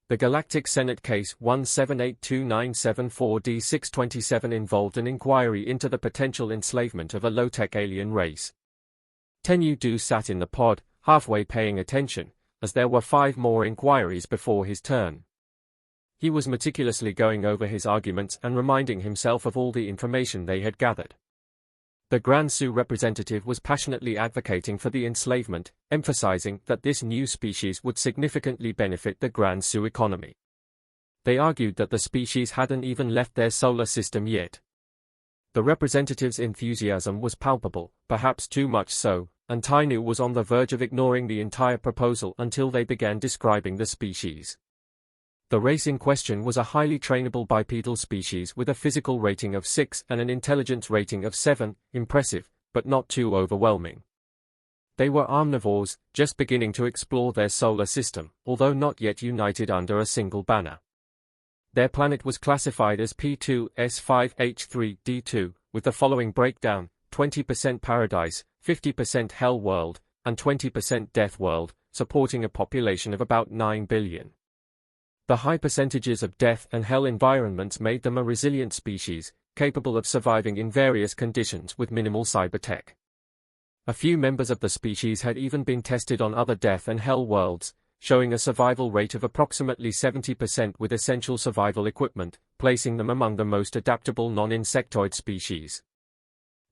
The Galactic Senate Case 1782974D627 involved an inquiry into the potential enslavement of a low-tech alien race. Tenyu sat in the pod, halfway paying attention, as there were 5 more inquiries before his turn. He was meticulously going over his arguments and reminding himself of all the information they had gathered. The Grand Sioux representative was passionately advocating for the enslavement, emphasizing that this new species would significantly benefit the Grand Sioux economy. They argued that the species hadn't even left their solar system yet. The representative's enthusiasm was palpable, perhaps too much so, and Tainu was on the verge of ignoring the entire proposal until they began describing the species. The race in question was a highly trainable bipedal species with a physical rating of 6 and an intelligence rating of 7, impressive, but not too overwhelming. They were omnivores, just beginning to explore their solar system, although not yet united under a single banner. Their planet was classified as P2S5H3D2, with the following breakdown: 20% Paradise, 50% Hell World, and 20% Death World, supporting a population of about 9 billion. The high percentages of death and hell environments made them a resilient species, capable of surviving in various conditions with minimal cybertech. A few members of the species had even been tested on other death and hell worlds, showing a survival rate of approximately 70% with essential survival equipment, placing them among the most adaptable non-insectoid species.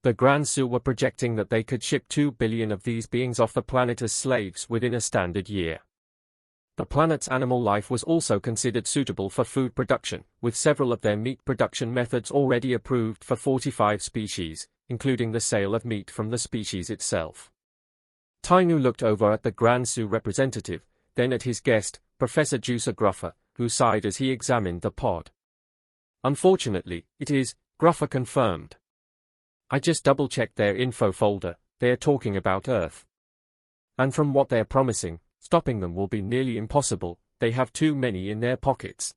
The Grand Sioux were projecting that they could ship 2 billion of these beings off the planet as slaves within a standard year. The planet's animal life was also considered suitable for food production, with several of their meat production methods already approved for 45 species, including the sale of meat from the species itself. Tainu looked over at the Grand Sioux representative, then at his guest, Professor Juicer Gruffer, who sighed as he examined the pod. Unfortunately, it is, Gruffer confirmed. I just double-checked their info folder, they are talking about Earth. And from what they are promising, stopping them will be nearly impossible, they have too many in their pockets.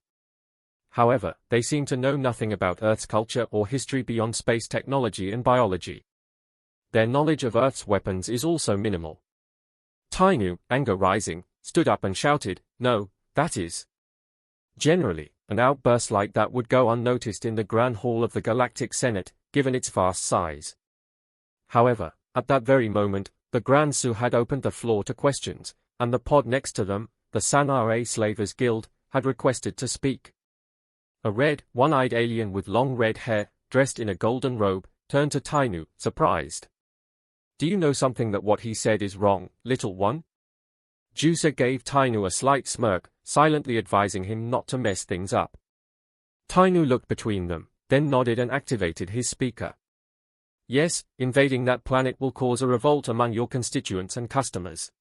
However, they seem to know nothing about Earth's culture or history beyond space technology and biology. Their knowledge of Earth's weapons is also minimal. Tainu, anger rising, stood up and shouted, "No, that is." Generally, an outburst like that would go unnoticed in the Grand Hall of the Galactic Senate, given its vast size. However, at that very moment, the Grand Sioux had opened the floor to questions, and the pod next to them, the Sanara Slavers Guild, had requested to speak. A red, one-eyed alien with long red hair, dressed in a golden robe, turned to Tainu, surprised. "Do you know something that what he said is wrong, little one?" Juicer gave Tainu a slight smirk, silently advising him not to mess things up. Tainu looked between them, then nodded and activated his speaker. "Yes, invading that planet will cause a revolt among your constituents and customers.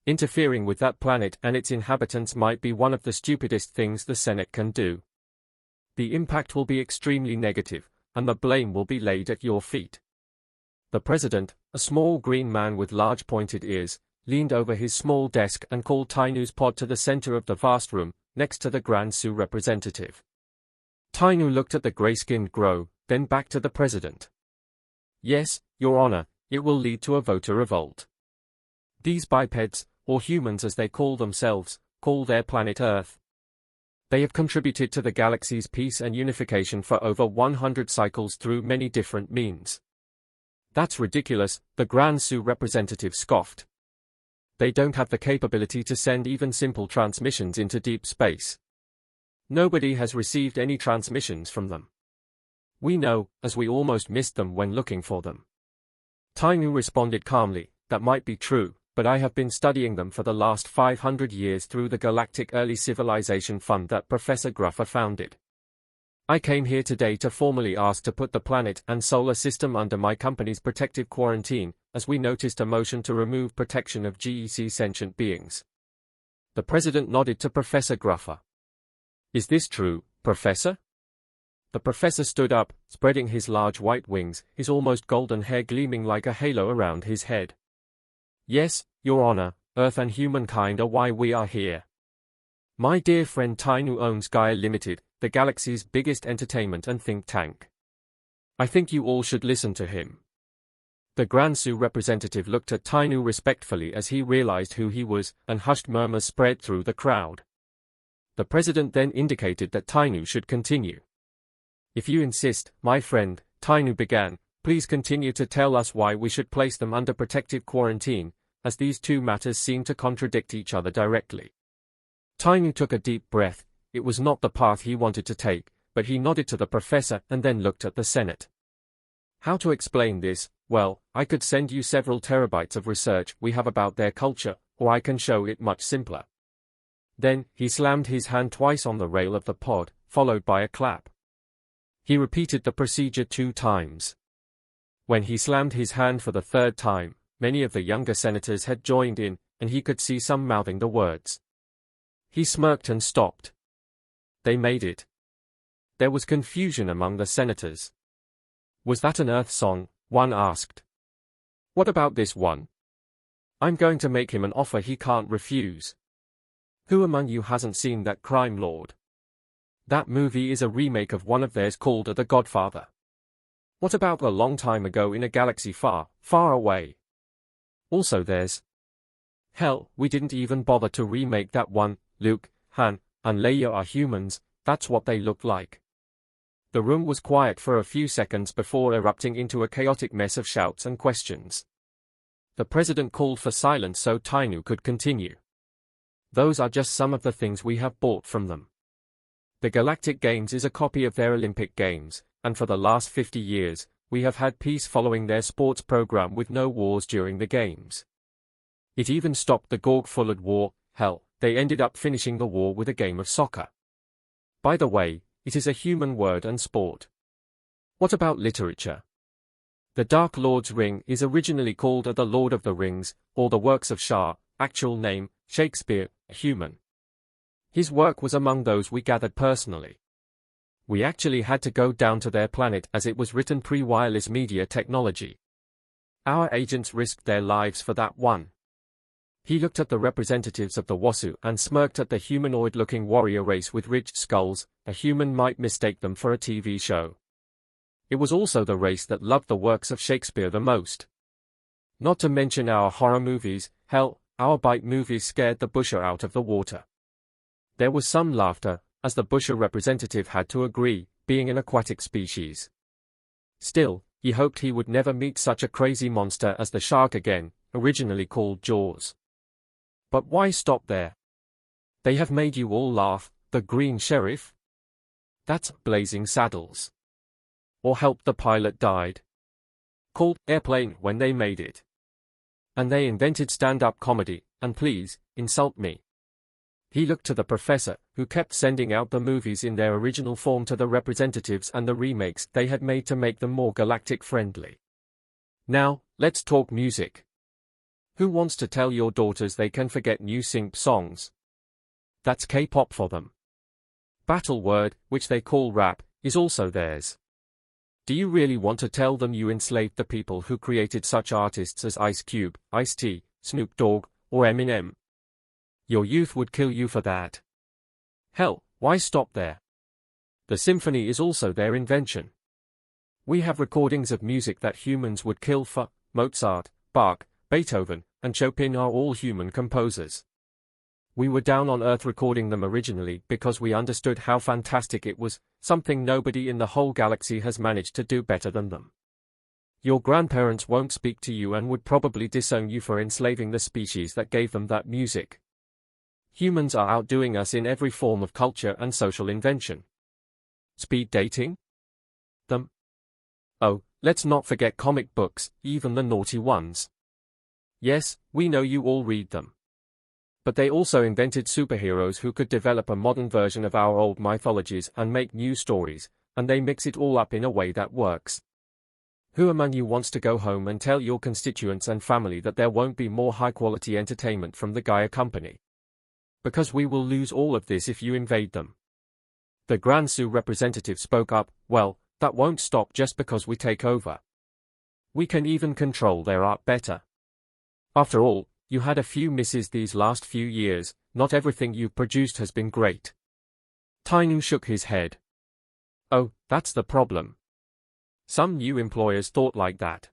Interfering with that planet and its inhabitants might be one of the stupidest things the Senate can do. The impact will be extremely negative, and the blame will be laid at your feet." The president, a small green man with large pointed ears, leaned over his small desk and called Tainu's pod to the center of the vast room, next to the Grand Sioux representative. Tainu looked at the gray-skinned Grow, then back to the president. "Yes, Your Honor, it will lead to a voter revolt. These bipeds, or humans as they call themselves, call their planet Earth. They have contributed to the galaxy's peace and unification for over 100 cycles through many different means." "That's ridiculous," the Grand Sioux representative scoffed. "They don't have the capability to send even simple transmissions into deep space. Nobody has received any transmissions from them. We know, as we almost missed them when looking for them." Tainu responded calmly, "That might be true, but I have been studying them for the last 500 years through the Galactic Early Civilization Fund that Professor Gruffer founded. I came here today to formally ask to put the planet and solar system under my company's protective quarantine, as we noticed a motion to remove protection of GEC sentient beings." The president nodded to Professor Gruffer. "Is this true, Professor?" The professor stood up, spreading his large white wings, his almost golden hair gleaming like a halo around his head. "Yes, Your Honor, Earth and humankind are why we are here. My dear friend Tainu owns Gaia Limited, the galaxy's biggest entertainment and think tank. I think you all should listen to him." The Grand Sioux representative looked at Tainu respectfully as he realized who he was, and hushed murmurs spread through the crowd. The president then indicated that Tainu should continue. "If you insist, my friend," Tainu began, "please continue to tell us why we should place them under protective quarantine, as these two matters seem to contradict each other directly." Tainu took a deep breath. It was not the path he wanted to take, but he nodded to the professor and then looked at the Senate. "How to explain this? Well, I could send you several terabytes of research we have about their culture, or I can show it much simpler." Then, he slammed his hand twice on the rail of the pod, followed by a clap. He repeated the procedure 2 times. When he slammed his hand for the 3rd time, many of the younger senators had joined in, and he could see some mouthing the words. He smirked and stopped. They made it. There was confusion among the senators. "Was that an Earth song?" one asked. "What about this one? I'm going to make him an offer he can't refuse. Who among you hasn't seen that crime lord? That movie is a remake of one of theirs called The Godfather. What about A Long Time Ago in a Galaxy Far, Far Away? Also theirs. Hell, we didn't even bother to remake that one. Luke, Han, and Leia are humans, that's what they look like." The room was quiet for a few seconds before erupting into a chaotic mess of shouts and questions. The president called for silence so Tainu could continue. "Those are just some of the things we have bought from them. The Galactic Games is a copy of their Olympic Games, and for the last 50 years, we have had peace following their sports program with no wars during the Games. It even stopped the Gorg-Fullard War. Hell, they ended up finishing the war with a game of soccer. By the way, it is a human word and sport. What about literature? The Dark Lord's Ring is originally called The Lord of the Rings, or the works of Shah, actual name, Shakespeare, a human. His work was among those we gathered personally. We actually had to go down to their planet as it was written pre-wireless media technology. Our agents risked their lives for that one." He looked at the representatives of the Wasu and smirked at the humanoid-looking warrior race with ridged skulls. A human might mistake them for a TV show. It was also the race that loved the works of Shakespeare the most. Not to mention our horror movies. Hell, our bite movies scared the Busher out of the water. There was some laughter, as the Busher representative had to agree, being an aquatic species. Still, he hoped he would never meet such a crazy monster as the shark again, originally called Jaws. But why stop there? They have made you all laugh, the Green Sheriff? That's Blazing Saddles. Or Help the Pilot Died. Called Airplane when they made it. And they invented stand-up comedy, and please, insult me. He looked to the professor, who kept sending out the movies in their original form to the representatives and the remakes they had made to make them more galactic-friendly. "Now, let's talk music. Who wants to tell your daughters they can forget new sync songs? That's K-pop for them. Battle Word, which they call rap, is also theirs. Do you really want to tell them you enslaved the people who created such artists as Ice Cube, Ice-T, Snoop Dogg, or Eminem? Your youth would kill you for that. Hell, why stop there? The symphony is also their invention. We have recordings of music that humans would kill for. Mozart, Bach, Beethoven, and Chopin are all human composers. We were down on Earth recording them originally because we understood how fantastic it was, something nobody in the whole galaxy has managed to do better than them. Your grandparents won't speak to you and would probably disown you for enslaving the species that gave them that music. Humans are outdoing us in every form of culture and social invention. Speed dating? Them? Oh, let's not forget comic books, even the naughty ones. Yes, we know you all read them. But they also invented superheroes who could develop a modern version of our old mythologies and make new stories, and they mix it all up in a way that works. Who among you wants to go home and tell your constituents and family that there won't be more high-quality entertainment from the Gaia Company? Because we will lose all of this if you invade them. The Grand Sioux representative spoke up. Well, that won't stop just because we take over. We can even control their art better. After all, you had a few misses these last few years, not everything you've produced has been great. Tainu shook his head. Oh, that's the problem. Some new employers thought like that.